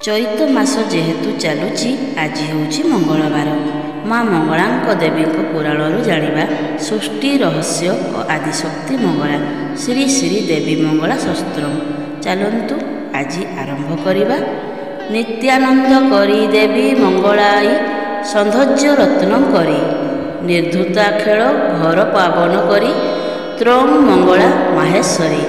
ଚୈତ ମାସ ଯେହେତୁ ଚାଲୁଛି, ଆଜି ହେଉଛି ମଙ୍ଗଳବାର। ମା ମଙ୍ଗଳାଙ୍କ ଦେବୀଙ୍କ ପୁରାଣରୁ ଜାଣିବା ସୃଷ୍ଟି ରହସ୍ୟ ଓ ଆଦିଶକ୍ତି ମଙ୍ଗଳା ଶ୍ରୀ ଶ୍ରୀ ଦେବୀ ମଙ୍ଗଳା ଶାସ୍ତ୍ରମ୍। ଚାଲନ୍ତୁ ଆଜି ଆରମ୍ଭ କରିବା। ନିତ୍ୟାନନ୍ଦ କରି ଦେବୀ ମଙ୍ଗଳାଇ ସୌନ୍ଦର୍ଯ୍ୟ ରତ୍ନ କରି, ନିର୍ଧୁତା ଖେଳ ଘର ପାବନ କରି, ତ୍ରଂ ମଙ୍ଗଳା ମାହେଶ୍ୱରୀ।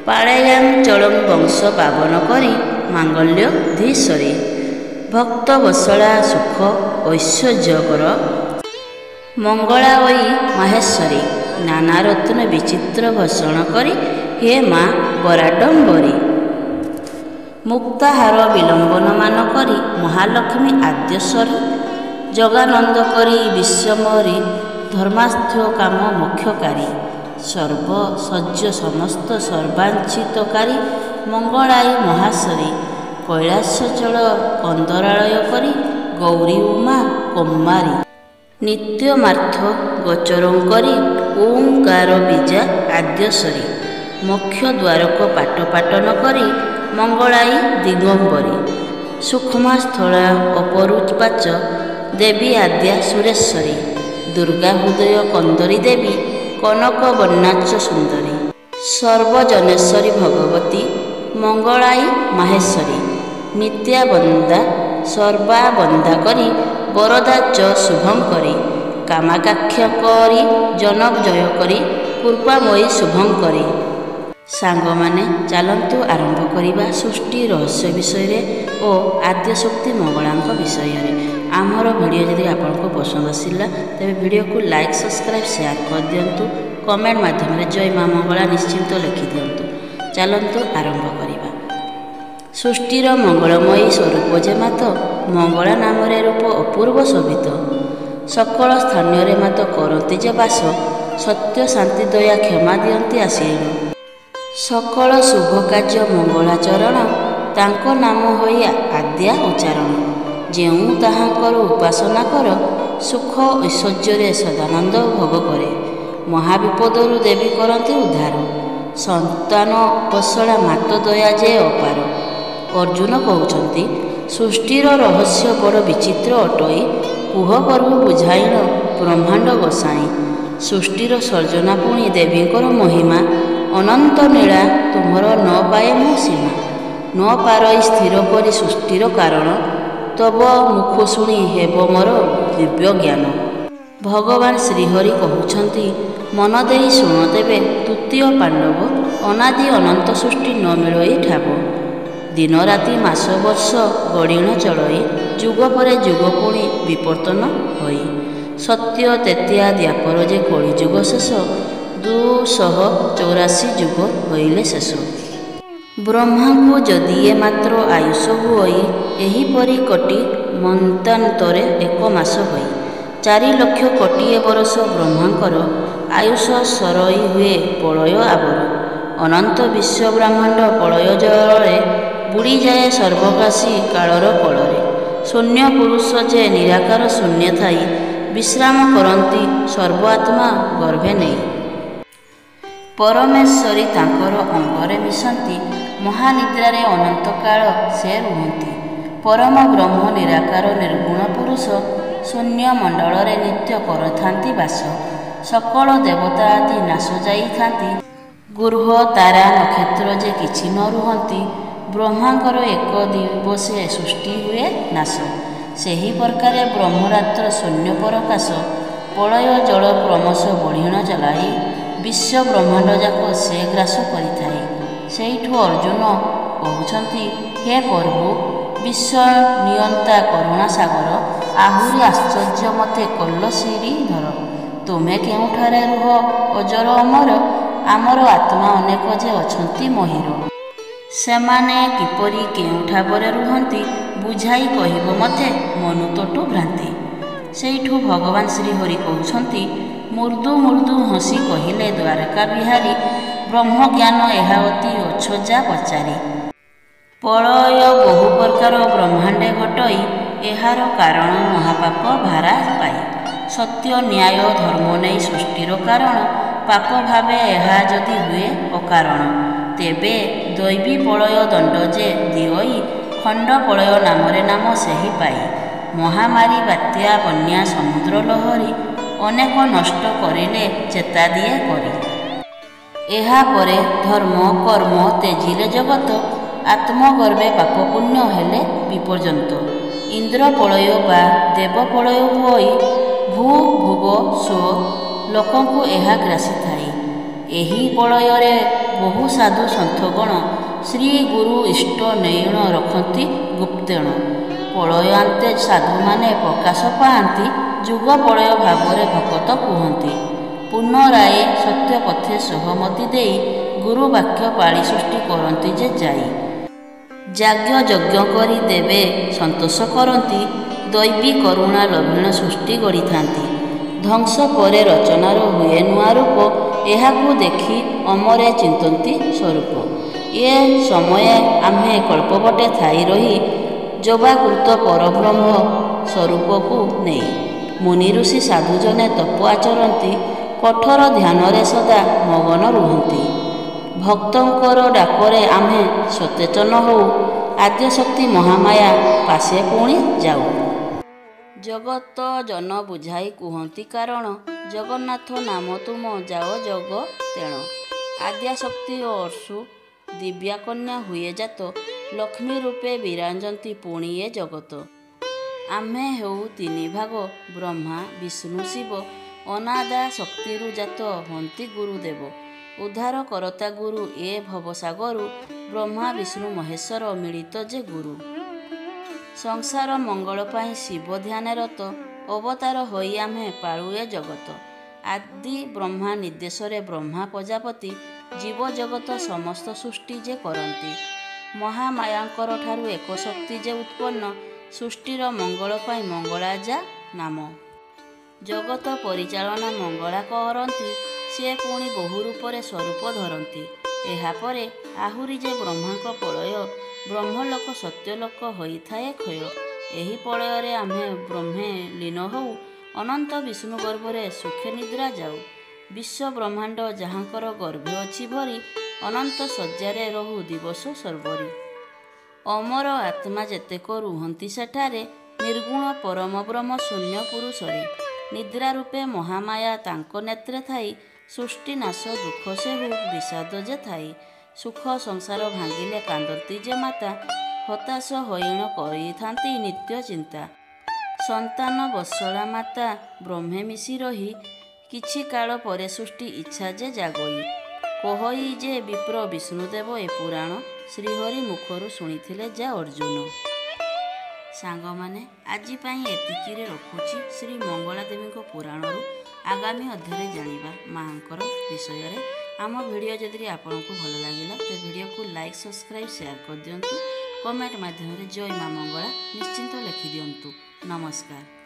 ପାଳୟାଞ୍ଚଳଂ ବଂଶ ପାବନ କରି, ମାଙ୍ଗଲ୍ୟ ଧୀଶ୍ୱରୀ। ଭକ୍ତ ବସଳା ସୁଖ ଐଶ୍ୱର୍ଯ୍ୟକର, ମଙ୍ଗଳାଇ ମାହେଶ୍ୱରୀ। ନାନା ରତ୍ନ ବିଚିତ୍ର ଭୂଷଣ କରି, ହେ ମା ବରାଡମ୍ବରୀ। ମୁକ୍ତାହାର ବିଲମ୍ବନମାନ କରି, ମହାଲକ୍ଷ୍ମୀ ଆଦ୍ୟଶ୍ୱରୀ। ଜଗାନନ୍ଦ କରି ବିଶ୍ୱମରୀ, ଧର୍ମାର୍ଥ କାମ ମୋକ୍ଷକାରୀ। ସର୍ବ ସଜ୍ଜ ସମସ୍ତ ସର୍ବାଞ୍ଛିତକାରୀ, ମଙ୍ଗଳାଇ ମହାଶ୍ୱରୀ। କୈଳାସଚଳ କନ୍ଦରାଳୟ କରି, ଗୌରୀ ଉମା କୌମାରୀ। ନିତ୍ୟମାର୍ଥ ଗୋଚରଂ କରି, ଓଁକାର ବୀଜା ଆଦ୍ୟଶ୍ୱରୀ। ମୋକ୍ଷ ଦ୍ୱାରକ ପାଟପାଟନ କରି, ମଙ୍ଗଳାଇ ଦିଗମ୍ବରୀ। ସୂକ୍ଷ୍ମା ସ୍ଥଳା ଅପରୁବାଚ, ଦେବୀ ଆଦ୍ୟା ସୁରେଶ୍ୱରୀ। ଦୁର୍ଗା ହୃଦୟ କନ୍ଦରୀ ଦେବୀ, କନକ ବର୍ଣ୍ଣାଚ ସୁନ୍ଦରୀ। ସର୍ବଜନେଶ୍ୱରୀ ଭଗବତୀ, ମଙ୍ଗଳାଇ ମାହେଶ୍ୱରୀ। ନିତ୍ୟାବନ୍ଦା ସର୍ବାବନ୍ଦା କରି, ବରଦା ଚ ଶୁଭଙ୍କରୀ। କାମାକାକ୍ଷ କରି, ଜନ ଜୟ କରି, କୃପାମୟୀ ଶୁଭଙ୍କରୀ। ସାଙ୍ଗମାନେ ଚାଲନ୍ତୁ ଆରମ୍ଭ କରିବା ସୃଷ୍ଟି ରହସ୍ୟ ବିଷୟରେ ଓ ଆଦ୍ୟଶକ୍ତି ମଙ୍ଗଳାଙ୍କ ବିଷୟରେ। ଆମର ଭିଡ଼ିଓ ଯଦି ଆପଣଙ୍କୁ ପସନ୍ଦ ଆସିଲା ତେବେ ଭିଡ଼ିଓକୁ ଲାଇକ୍, ସବସ୍କ୍ରାଇବ୍, ସେୟାର କରିଦିଅନ୍ତୁ। କମେଣ୍ଟ ମାଧ୍ୟମରେ ଜୟ ମା ମଙ୍ଗଳା ନିଶ୍ଚିନ୍ତ ଲେଖିଦିଅନ୍ତୁ। ଚାଲନ୍ତୁ ଆରମ୍ଭ କରିବା। ସୃଷ୍ଟିର ମଙ୍ଗଳମୟୀ ସ୍ୱରୂପ ଯେ ମାତ, ମଙ୍ଗଳା ନାମରେ ରୂପ ଅପୂର୍ବ ଶୋଭିତ। ସକଳ ସ୍ଥାନରେ ମାତ କରନ୍ତି ଯେ ବାସ, ସତ୍ୟ ଶାନ୍ତି ଦୟା କ୍ଷମା ଦିଅନ୍ତି ଆଶୀର୍ବାଦ। ସକଳ ଶୁଭ କାର୍ଯ୍ୟ ମଙ୍ଗଳାଚରଣ, ତାଙ୍କ ନାମ ହୋଇ ଆଦ୍ୟା ଉଚ୍ଚାରଣ। ଯେଉଁ ତାହାଙ୍କର ଉପାସନା କର, ସୁଖ ଐଶ୍ୱର୍ଯ୍ୟରେ ସଦାନନ୍ଦ ଭୋଗ କରେ। ମହାବିପଦରୁ ଦେବୀ କରନ୍ତି ଉଦ୍ଧାର, ସନ୍ତାନ ବସଳା ମାତ ଦୟା ଯେ ଅପାର। ଅର୍ଜୁନ କହୁଛନ୍ତି, ସୃଷ୍ଟିର ରହସ୍ୟ ବଡ଼ ବିଚିତ୍ର ଅଟଇ, କୁହ ପ୍ରଭୁ ବୁଝାଇଣ ବ୍ରହ୍ମାଣ୍ଡ ଗୋସାଇଁ। ସୃଷ୍ଟିର ସର୍ଜନା ପୁଣି ଦେବୀଙ୍କର ମହିମା, ଅନନ୍ତ ନୀଳା ତୁମର ନ ପାଏ ମୁଁ ସୀମା। ନ ପାରଇ ସ୍ଥିର କରି ସୃଷ୍ଟିର କାରଣ, ତବ ମୁଖ ଶୁଣି ହେବ ମୋର ଦିବ୍ୟ ଜ୍ଞାନ। ଭଗବାନ ଶ୍ରୀହରି କହୁଛନ୍ତି, ମନ ଦେଇ ଶୁଣ ତେବେ ତୃତୀୟ ପାଣ୍ଡବ, ଅନାଦି ଅନନ୍ତ ସୃଷ୍ଟି ନ ମିଳଇ ଠାବ। ଦିନ ରାତି ମାସ ବର୍ଷ ଗଡ଼ିଣ ଚଳଇ, ଯୁଗ ପରେ ଯୁଗ ପୁଣି ବିବର୍ତ୍ତନ ହୋଇ। ସତ୍ୟ ତେତିଆ ଦ୍ୱାପର ଯେ କଳିଯୁଗ ଶେଷ, 284 ଯୁଗ ହୋଇଲେ ଶେଷ। ବ୍ରହ୍ମାଙ୍କୁ ଯଦିଏ ମାତ୍ର ଆୟୁଷ ହୁଅଇ, ଏହିପରି କୋଟି ମନ୍ୱନ୍ତରେ 1 ମାସ ହୋଇ। 4 ଲକ୍ଷ କୋଟିଏ ବରଷ ବ୍ରହ୍ମାଙ୍କର, ଆୟୁଷ ସରଇ ହୁଏ ପ୍ରଳୟ ଆବର। ଅନନ୍ତ ବିଶ୍ୱ ବ୍ରହ୍ମାଣ୍ଡ ପ୍ରଳୟ ଜଳରେ, ବୁଡ଼ିଯାଏ ସର୍ବଗ୍ରାସୀ କାଳର କୋଳରେ। ଶୂନ୍ୟ ପୁରୁଷ ଯେ ନିରାକାର ଶୂନ୍ୟ ଥାଇ, ବିଶ୍ରାମ କରନ୍ତି ସର୍ବାତ୍ମା ଗର୍ଭେ ନେଇ। ପରମେଶ୍ୱରୀ ତାଙ୍କର ଅଙ୍ଗରେ ମିଶନ୍ତି, ମହାନିଦ୍ରାରେ ଅନନ୍ତ କାଳ ସେ ରୁହନ୍ତି। ପରମ ବ୍ରହ୍ମ ନିରାକାର ନିର୍ଗୁଣ ପୁରୁଷ, ଶୂନ୍ୟ ମଣ୍ଡଳରେ ନିତ୍ୟ କରିଥାନ୍ତି ବାସ। ସକଳ ଦେବତା ଆଦି ନାଶ ଯାଇଥାନ୍ତି, ଗ୍ରହ ତାରା ନକ୍ଷତ୍ର ଯେ କିଛି ନ ରୁହନ୍ତି। ବ୍ରହ୍ମାଙ୍କର ଏକ ଦିବସେ ସୃଷ୍ଟି ହୁଏ ନାଶ, ସେହି ପ୍ରକାରେ ବ୍ରହ୍ମରାତ୍ର ଶୂନ୍ୟ ପରକାଶ। ପ୍ରଳୟ ଜଳ କ୍ରମଶ ବଢ଼ିଣ ଚଲାଇ, ବିଶ୍ୱ ବ୍ରହ୍ମାଣ୍ଡ ଯାକ ସେ ଗ୍ରାସ କରିଥାଏ। ସେଇଠୁ ଅର୍ଜୁନ କହୁଛନ୍ତି, ହେ ପ୍ରଭୁ ବିଶ୍ୱ ନିୟନ୍ତା କରୁଣା ସାଗର, ଆହୁରି ଆଶ୍ଚର୍ଯ୍ୟ ମୋତେ କଲ ଶ୍ରୀଧର। ତୁମେ କେଉଁଠାରେ ରୁହ ଅଜର ଅମର, ଆମର ଆତ୍ମା ଅନେକ ଯେ ଅଛନ୍ତି ମହୀର। ସେମାନେ କିପରି କେଉଁ ଠାବରେ ରୁହନ୍ତି, ବୁଝାଇ କହିବ ମୋତେ ମନୁତୋଟୁ ଭ୍ରାନ୍ତି। ସେଇଠୁ ଭଗବାନ ଶ୍ରୀହରି କହୁଛନ୍ତି, ମୃଦୁ ମୃଦୁ ହସି କହିଲେ ଦ୍ୱାରକା ବିହାରୀ, ବ୍ରହ୍ମଜ୍ଞାନ ଏହା ଅତି ଅଛୋଜା ପଚାରି। ପ୍ରଳୟ ବହୁ ପ୍ରକାର ବ୍ରହ୍ମାଣ୍ଡେ ଘଟଇ, ଏହାର କାରଣ ମହାପାପ ଭାରା ପାଇ। ସତ୍ୟ ନ୍ୟାୟ ଧର୍ମ ନେଇ ସୃଷ୍ଟିର କାରଣ, ପାପ ଭାବେ ଏହା ଯଦି ହୁଏ ଅକାରଣ। ତେବେ ଦୈବୀ ପ୍ରଳୟ ଦଣ୍ଡ ଯେ ଦିଅଇ, ଖଣ୍ଡପଳୟ ନାମରେ ନାମ ସେହି ପାଇ। ମହାମାରୀ ବାତ୍ୟା ବନ୍ୟା ସମୁଦ୍ର ଲହରୀ ଅନେକ ନଷ୍ଟ କରିଲେ ଚେତା ଦିଏ କରି। ଏହାପରେ ଧର୍ମ କର୍ମ ତେଜିଲେ ଜଗତ ଆତ୍ମଗର୍ବେ ପାପ ପୁଣ୍ୟ ହେଲେ ବିପର୍ଯ୍ୟନ୍ତ। ଇନ୍ଦ୍ରପଳୟ ବା ଦେବପଳୟ ହୋଇ ଭୂ ଭୁବ ସ୍ୱ ଲୋକଙ୍କୁ ଏହା ଗ୍ରାସିଥାଏ। ଏହି ପଳୟରେ ବହୁ ସାଧୁ ସନ୍ଥଗଣ ଶ୍ରୀ ଗୁରୁ ଇଷ୍ଟ ନୟନ ରଖନ୍ତି ଗୁପ୍ତେଣ। ପଳୟାନ୍ତେ ସାଧୁମାନେ ପ୍ରକାଶ ପାଆନ୍ତି ଯୁଗ ପଳୟ ଭାବରେ ଭକତ କୁହନ୍ତି। ପୁନରାଏ ସତ୍ୟ ପଥେ ସହମତି ଦେଇ ଗୁରୁ ବାକ୍ୟ ପାଳି ସୃଷ୍ଟି କରନ୍ତି ଯେ ଯାଇ। ଯାଜ୍ଞ ଯଜ୍ଞ କରି ଦେବେ ସନ୍ତୋଷ କରନ୍ତି ଦୈବୀ କରୁଣା ଲଭୀଣ ସୃଷ୍ଟି ଗଢ଼ିଥାନ୍ତି। ଧ୍ୱଂସ ପରେ ରଚନାର ହୁଏ ନୂଆ ରୂପ ଏହାକୁ ଦେଖି ଅମରେ ଚିନ୍ତନ୍ତି ସ୍ୱରୂପ। ଏ ସମୟେ ଆମ୍ଭେ କଳ୍ପବଟେ ଥାଇ ରହି ଯବାକୃତ ପରବ୍ରହ୍ମ ସ୍ୱରୂପକୁ ନେଇ। ମୁନି ଋଷି ସାଧୁଜନେ ତପ ଆଚରନ୍ତି କଠୋର ଧ୍ୟାନରେ ସଦା ମଗନ ରୁହନ୍ତି। ଭକ୍ତଙ୍କର ଡାକରେ ଆମ୍ଭେ ସଚେତନ ହଉ ଆଦ୍ୟଶକ୍ତି ମହାମାୟା ପାଶେ ପୁଣି ଯାଉ। ଜଗତ ଜନ ବୁଝାଇ କୁହନ୍ତି କାରଣ ଜଗନ୍ନାଥ ନାମ ତୁମ ଯାଅ ଜଗ ତେଣ। ଆଦ୍ୟାଶକ୍ତି ଅର୍ଷୁ ଦିବ୍ୟାକନ୍ୟା ହୁଏ ଜାତ ଲକ୍ଷ୍ମୀ ରୂପେ ବିରାଜନ୍ତି ପୁଣି ଏ ଜଗତ। ଆମ୍ଭେ ହେଉ ତିନି ଭାଗ ବ୍ରହ୍ମା ବିଷ୍ଣୁ ଶିବ ଅନାଦା ଶକ୍ତିରୁ ଜାତ ହନ୍ତି ଗୁରୁଦେବ। ଉଦ୍ଧାର କରତା ଗୁରୁ ଏ ଭବସାଗରୁ ବ୍ରହ୍ମା ବିଷ୍ଣୁ ମହେଶ୍ୱର ମିଳିତ ଯେ ଗୁରୁ। ସଂସାର ମଙ୍ଗଳ ପାଇଁ ଶିବ ଧ୍ୟାନେ ରତ ଅବତାର ହୋଇ ଆମ୍ଭେ ପାଳୁ ଏ ଜଗତ। ଆଦି ବ୍ରହ୍ମା ନିର୍ଦ୍ଦେଶରେ ବ୍ରହ୍ମା ପ୍ରଜାପତି ଜୀବ ଜଗତ ସମସ୍ତ ସୃଷ୍ଟି ଯେ କରନ୍ତି। ମହାମାୟାଙ୍କର ଠାରୁ ଏକ ଶକ୍ତି ଯେ ଉତ୍ପନ୍ନ ସୃଷ୍ଟିର ମଙ୍ଗଳ ପାଇଁ ମଙ୍ଗଳା ଯା ନାମ। ଜଗତ ପରିଚାଳନା ମଙ୍ଗଳା କରନ୍ତି ସେ ପୁଣି ବହୁ ରୂପରେ ସ୍ୱରୂପ ଧରନ୍ତି। ଏହାପରେ ଆହୁରି ଯେ ବ୍ରହ୍ମାଙ୍କ ପଳୟ ବ୍ରହ୍ମଲୋକ ସତ୍ୟଲୋକ ହୋଇଥାଏ କ୍ଷୟ। ଏହି ପଳୟରେ ଆମ୍ଭେ ବ୍ରହ୍ମେ ଲୀନ ହଉ ଅନନ୍ତ ବିଷ୍ଣୁ ଗର୍ଭରେ ସୁଖେ ନିଦ୍ରା ଯାଉ। ବିଶ୍ୱ ବ୍ରହ୍ମାଣ୍ଡ ଯାହାଙ୍କର ଗର୍ଭେ ଅଛି ଭରି ଅନନ୍ତ ଶଯ୍ୟାରେ ରହୁ ଦିବସ ସର୍ବରି। ଅମର ଆତ୍ମା ଯେତେକ ରୁହନ୍ତି ସେଠାରେ ନିର୍ଗୁଣ ପରମ ବ୍ରହ୍ମ ଶୂନ୍ୟ ପୁରୁଷରେ। ନିଦ୍ରା ରୂପେ ମହାମାୟା ତାଙ୍କ ନେତ୍ରେ ଥାଇ ସୃଷ୍ଟି ନାଶ ଦୁଃଖ ସେହୁ ବିଷାଦ ଯେ ଥାଇ। ସୁଖ ସଂସାର ଭାଙ୍ଗିଲେ କାନ୍ଦନ୍ତି ଯେ ମାତା ହତାଶ ହଇଣ କରିଥାନ୍ତି ନିତ୍ୟ ଚିନ୍ତା। ସନ୍ତାନ ବତ୍ସଳା ମାତା ବ୍ରହ୍ମେ ମିଶି ରହି କିଛି କାଳ ପରେ ସୃଷ୍ଟି ଇଚ୍ଛା ଯେ ଜାଗଇ। କହଇ ଯେ ବିପ୍ର ବିଷ୍ଣୁଦେବ ଏ ପୁରାଣ ଶ୍ରୀହରି ମୁଖରୁ ଶୁଣିଥିଲେ ଯା ଅର୍ଜୁନ। ସାଙ୍ଗମାନେ ଆଜି ପାଇଁ ଏତିକିରେ ରଖୁଛି ଶ୍ରୀ ମଙ୍ଗଳା ଦେବୀଙ୍କ ପୁରାଣରୁ। ଆଗାମୀ ଅଧ୍ୟାୟରେ ଜାଣିବା ମାଙ୍କର ବିଷୟରେ। ଆମ ଭିଡ଼ିଓ ଯଦି ଆପଣଙ୍କୁ ଭଲ ଲାଗିଲା ତ ଭିଡ଼ିଓକୁ ଲାଇକ୍ ସବସ୍କ୍ରାଇବ୍ ସେୟାର କରିଦିଅନ୍ତୁ। କମେଣ୍ଟ ମାଧ୍ୟମରେ ଜୟ ମା ମଙ୍ଗଳା ନିଶ୍ଚିନ୍ତ ଲେଖିଦିଅନ୍ତୁ। ନମସ୍କାର।